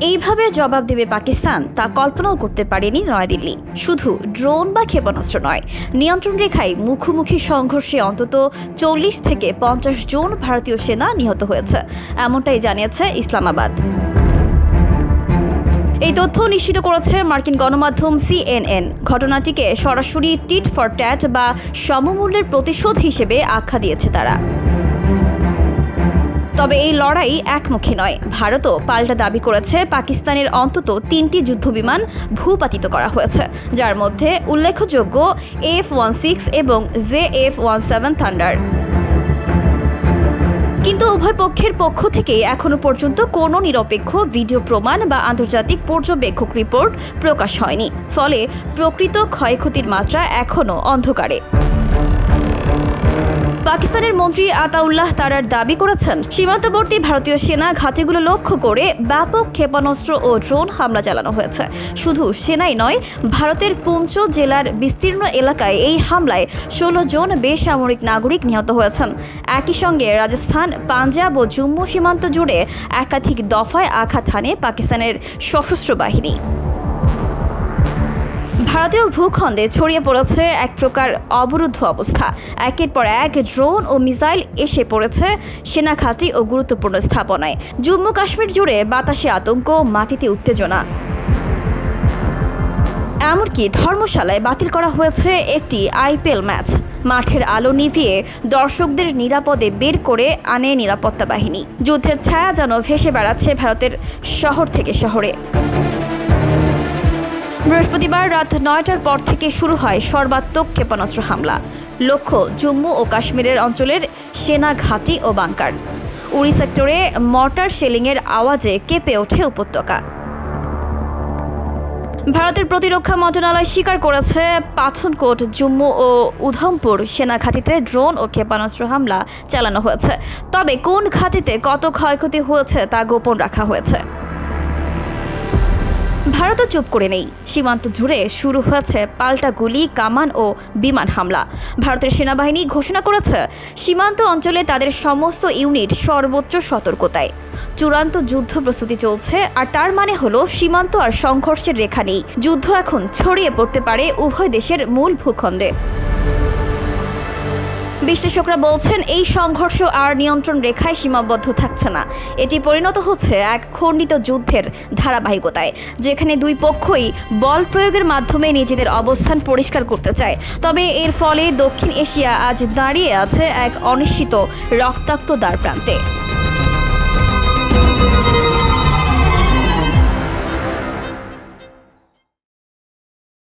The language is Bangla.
এইভাবে জবাব দেবে পাকিস্তান তা কল্পনাও করতে পারেনি নয়াদিল্লি। শুধু ড্রোন বা ক্ষেপণাস্ত্র নয়, নিয়ন্ত্রণ রেখায় মুখোমুখি সংঘর্ষে অন্তত 40 থেকে 50 জন ভারতীয় সেনা নিহত হয়েছে, এমনটাই জানিয়েছে ইসলামাবাদ। এই তথ্য নিশ্চিত করেছে মার্কিন গণমাধ্যম CNN। ঘটনাটিকে সরাসরি টিট ফর ট্যাট বা সমমূল্যের প্রতিশোধ হিসেবে আখ্যা দিয়েছে তারা। তবে এই লড়াই একমুখী নয়। ভারতও পাল্টা দাবি করেছে পাকিস্তানের অন্তত 3টি যুদ্ধবিমান ভূপাতিত করা হয়েছে, যার মধ্যে উল্লেখযোগ্য F-16 এবং JF-17 থান্ডার। কিন্তু উভয় পক্ষের পক্ষ থেকে এখনো পর্যন্ত কোনো নিরপেক্ষ ভিডিও প্রমাণ বা আন্তর্জাতিক পর্যবেক্ষক রিপোর্ট প্রকাশ হয়নি, ফলে প্রকৃত ক্ষয়ক্ষতির মাত্রা এখনো অন্ধকারে। পাকিস্তানের মন্ত্রী আতাউল্লাহ তারার দাবি করেছেন, সীমান্তবর্তী ভারতীয় সেনা ঘাঁটিগুলো লক্ষ্য করে ব্যাপক ক্ষেপণাস্ত্র ও ড্রোন হামলা চালানো হয়েছে। শুধু সেনাই নয়, ভারতের পুঞ্চ জেলার বিস্তীর্ণ এলাকায় এই হামলায় 16 জন বেসামরিক নাগরিক নিহত হয়েছেন। একই সঙ্গে রাজস্থান, পাঞ্জাব ও জম্মু সীমান্ত জুড়ে একাধিক দফায় আঘাত হানে পাকিস্তানের সশস্ত্র বাহিনী। ভারতীয় ভূখণ্ডে ছড়িয়ে পড়েছে এক প্রকার অবরুদ্ধ অবস্থা। একের পর এক ড্রোন ও মিসাইল এসে পড়েছে সেনা ঘাঁটি ও গুরুত্বপূর্ণ স্থাপনায়। জম্মু কাশ্মীর জুড়ে বাতাসে আতঙ্ক, মাটিতে উত্তেজনা। এমনকি ধর্মশালায় বাতিল করা হয়েছে একটি IPL ম্যাচ। মাঠের আলো নিভিয়ে দর্শকদের নিরাপদে বের করে আনে নিরাপত্তা বাহিনী। যুদ্ধের ছায়া যেন ভেসে বেড়াচ্ছে ভারতের শহর থেকে শহরে। বৃহস্পতিবার রাত 9টার পর থেকে শুরু হয় সর্বাত্মক ক্ষেপণাস্ত্র হামলা। লক্ষ্য জম্মু ও কাশ্মীরের অঞ্চলের সেনা ঘাঁটি ও বাংকার। উড়ি সেক্টরে মর্টার শেলিংয়ের আওয়াজে কেঁপে ওঠে উপত্যকা। ভারতের প্রতিরক্ষা মন্ত্রণালয় স্বীকার করেছে, পাঠানকোট, জম্মু ও উধমপুর সেনা ঘাঁটিতে ড্রোন ও ক্ষেপণাস্ত্র হামলা চালানো হয়েছে। তবে কোন ঘাঁটিতে কত ক্ষয়ক্ষতি হয়েছে তা গোপন রাখা হয়েছে। ভারতও চুপ করে নেই। সীমান্ত জুড়ে শুরু হয়েছে পাল্টা গুলি, কামান ও বিমান হামলা। ভারতের সেনাবাহিনী ঘোষণা করেছে, সীমান্ত অঞ্চলে তাদের সমস্ত ইউনিট সর্বোচ্চ সতর্কতায়। চূড়ান্ত যুদ্ধ প্রস্তুতি চলছে, আর তার মানে হলো সীমান্ত আর সংঘর্ষের রেখা নেই। যুদ্ধ এখন ছড়িয়ে পড়তে পারে উভয় দেশের মূল ভূখণ্ডে। বিশ্লেষকরা বলছেন, এই সংঘর্ষ আর নিয়ন্ত্রণ রেখায় সীমাবদ্ধ থাকছে না। এটি পরিণত হচ্ছে এক খণ্ডিত যুদ্ধের ধারাবাহিকতায়, যেখানে দুই পক্ষই বল প্রয়োগের মাধ্যমে নিজেদের অবস্থান পরিষ্কার করতে চায়। তবে এর ফলে দক্ষিণ এশিয়া আজ দাঁড়িয়ে আছে এক অনিশ্চিত রক্তাক্ত দ্বারপ্রান্তে।